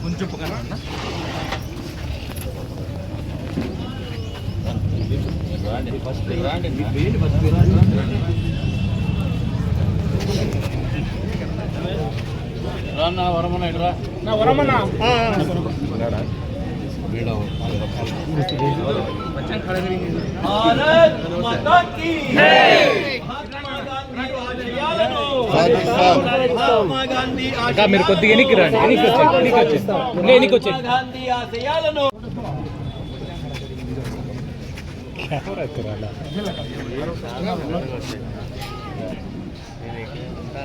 కొంచెం రాన్నా వరమన్న ఇట్రా నా వరమన్న మీరు కొద్దిగా ఎనికి రండి ఎనికి వచ్చి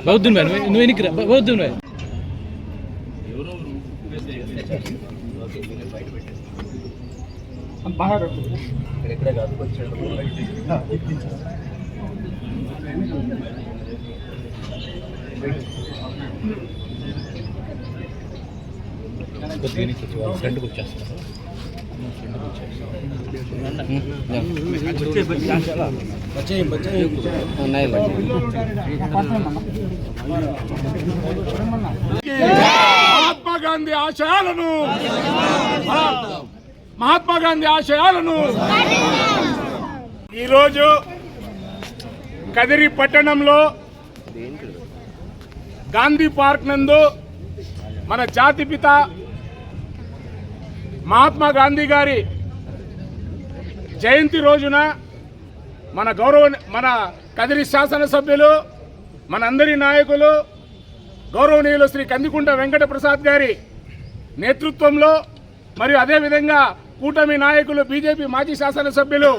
బౌద్ధుని నువ్వు ఎనికి రా బౌద్ధుని ఇక్కడే కాదు కొద్దిగా ఫ్రెండ్కి వచ్చేస్తారు మహాత్మా గాంధీ ఆశయాలను ఈరోజు కదిరి పట్టణంలో గాంధీ పార్క్ నందు మన జాతిపిత మహాత్మా గాంధీ గారి జయంతి రోజున మన కదిరి శాసనసభ్యులు మనందరి నాయకులు గౌరవనీయులు శ్రీ కందికుంట వెంకట ప్రసాద్ గారి నేతృత్వంలో మరియు అదేవిధంగా కూటమి నాయకులు బీజేపీ మాజీ శాసనసభ్యులు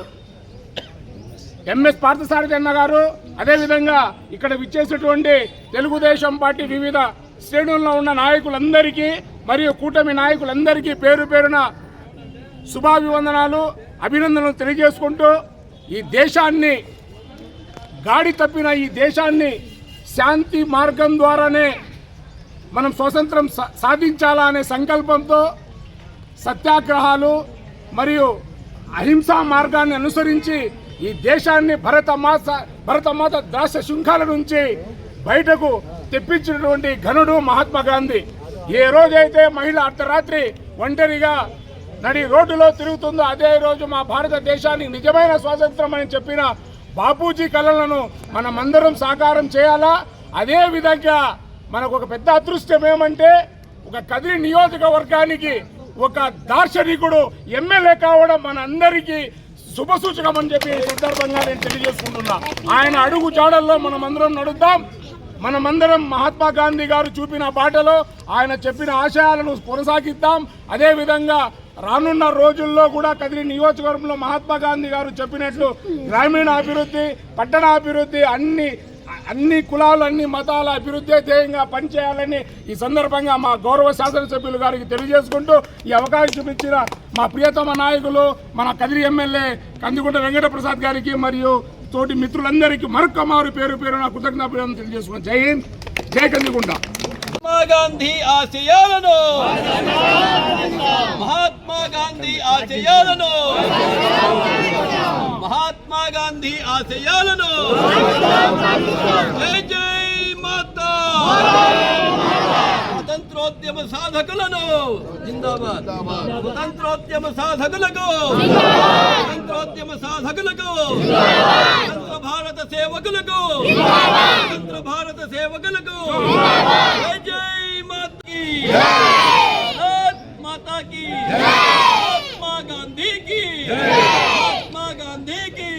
ఎంఎస్ పార్థసారథి అన్న గారు, అదేవిధంగా ఇక్కడ విచ్చేసినటువంటి తెలుగుదేశం పార్టీ వివిధ శ్రేణుల్లో ఉన్న నాయకులందరికీ మరియు కూటమి నాయకులందరికీ పేరు పేరున శుభాభివందనాలు అభినందనలు తెలియజేసుకుంటూ ఈ దేశాన్ని గాడి తప్పిన ఈ దేశాన్ని శాంతి మార్గం ద్వారానే మనం స్వతంత్రం సాధించాలా అనే సంకల్పంతో సత్యాగ్రహాలు మరియు అహింసా మార్గాన్ని అనుసరించి ఈ దేశాన్ని భరతమాత దాస శృంఖాల నుంచి బయటకు తెప్పించినటువంటి ఘనుడు మహాత్మా గాంధీ. ఏ రోజైతే మహిళ అర్ధరాత్రి ఒంటరిగా నడి రోడ్డులో తిరుగుతుందో అదే రోజు మా భారతదేశానికి నిజమైన స్వాతంత్రం అని చెప్పిన బాపూజీ కలలను మనమందరం సాకారం చేయాలా. అదే విధంగా మనకు ఒక పెద్ద అదృష్టం ఏమంటే ఒక కదిరి నియోజకవర్గానికి ఒక దార్శనికుడు ఎమ్మెల్యే కావడం మనందరికీ శుభసూచకం అని చెప్పి ఈ సందర్భంగా నేను తెలియజేసుకుంటున్నా. ఆయన అడుగు జాడల్లో మనమందరం నడుద్దాం. మనమందరం మహాత్మా గాంధీ గారు చూపిన బాటలో ఆయన చెప్పిన ఆశయాలను కొనసాగిద్దాం. అదేవిధంగా రానున్న రోజుల్లో కూడా కదిరి నియోజకవర్గంలో మహాత్మా గాంధీ గారు చెప్పినట్లు గ్రామీణ అభివృద్ధి, పట్టణ అభివృద్ధి, అన్ని కులాలు అన్ని మతాల అభివృద్ధి ధ్యేయంగా పనిచేయాలని ఈ సందర్భంగా మా గౌరవ శాసనసభ్యులు గారికి తెలియజేసుకుంటూ ఈ అవకాశం ఇచ్చిన మా ప్రియతమ నాయకులు మన కదిరి ఎమ్మెల్యే కందికుంట వెంకట ప్రసాద్ గారికి మరియు తోటి మిత్రులందరికీ మరొక్క మారు పేరు పేరు నా కృతజ్ఞతలు తెలియజేసుకున్నాను. జై హింద్, జై కందికుంట. మహాత్మా గాంధీ ఆశయాలను మహాత్మా గాంధీ ఆశయాలను మహాత్మా గాంధీ ఆశయాలను జై జై మాతా. స్వతంత్రోద్యమ సాధకులను జిందాబాద్. స్వతంత్రోద్యమ సాధకులకు స్వతంత్రోద్యమ సాధకులకు స్వతంత్ర భారత సేవకులకు స్వతంత్ర భారత సేవకులకు జై జై మాతాకి మాతాకి మహాత్మా గాంధీకి మహాత్మా గాంధీకి.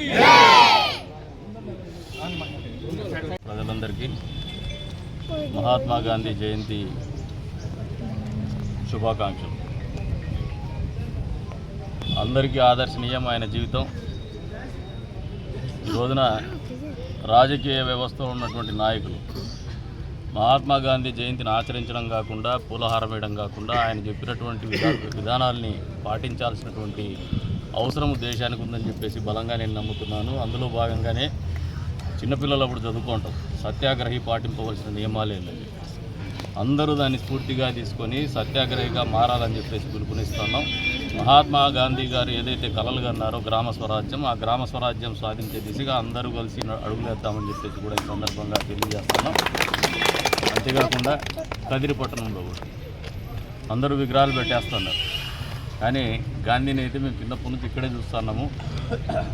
ప్రజలందరికీ మహాత్మా గాంధీ జయంతి శుభాకాంక్షలు. అందరికీ ఆదర్శనీయం ఆయన జీవితం. ఈ రోజున రాజకీయ వ్యవస్థలో ఉన్నటువంటి నాయకులు మహాత్మా గాంధీ జయంతిని ఆచరించడం కాకుండా పూలహారం వేయడం కాకుండా ఆయన చెప్పినటువంటి విధానాల్ని పాటించాల్సినటువంటి అవసరం దేశానికి ఉందని చెప్పేసి బలంగా నేను నమ్ముతున్నాను. అందులో భాగంగానే చిన్నపిల్లలు అప్పుడు చదువుకుంటాం సత్యాగ్రహి పాటింపవలసిన నియమాలు ఏంటంటే అందరూ దాన్ని స్ఫూర్తిగా తీసుకొని సత్యాగ్రహిగా మారాలని చెప్పేసి పిలుపునిస్తున్నాం. మహాత్మా గాంధీ గారు ఏదైతే కలలు కన్నారో గ్రామ స్వరాజ్యం, ఆ గ్రామ స్వరాజ్యం సాధించే దిశగా అందరూ కలిసి అడుగులేద్దామని చెప్పేసి కూడా ఈ సందర్భంగా తెలియజేస్తున్నాం. అంతేకాకుండా కదిరి పట్టణంలో కూడా అందరూ విగ్రహాలు పెట్టేస్తున్నారు, కానీ గాంధీని అయితే మేము చిన్నప్పటి నుంచి ఇక్కడే చూస్తున్నాము.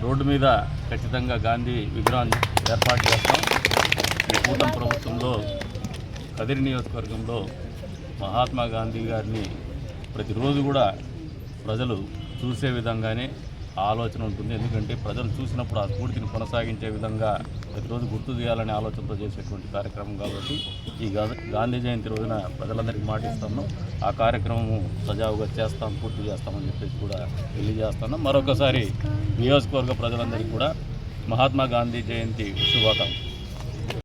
రోడ్డు మీద ఖచ్చితంగా గాంధీ విగ్రహాన్ని ఏర్పాటు చేస్తాం. ఈ కూటమి ప్రభుత్వంలో కదిరి నియోజకవర్గంలో మహాత్మా గాంధీ గారిని ప్రతిరోజు కూడా ప్రజలు చూసే విధంగానే ఆలోచన ఉంటుంది. ఎందుకంటే ప్రజలు చూసినప్పుడు ఆ స్ఫూర్తిని కొనసాగించే విధంగా ప్రతిరోజు గుర్తు చేయాలనే ఆలోచనతో చేసేటువంటి కార్యక్రమం కాబట్టి ఈ గాంధీ జయంతి రోజున ప్రజలందరికీ మాటిస్తున్నాం. ఆ కార్యక్రమం సజావుగా చేస్తాం, పూర్తి చేస్తామని చెప్పేసి కూడా తెలియజేస్తున్నాం. మరొకసారి నియోజకవర్గ ప్రజలందరికీ కూడా మహాత్మా గాంధీ జయంతి శుభాకాంక్షలు.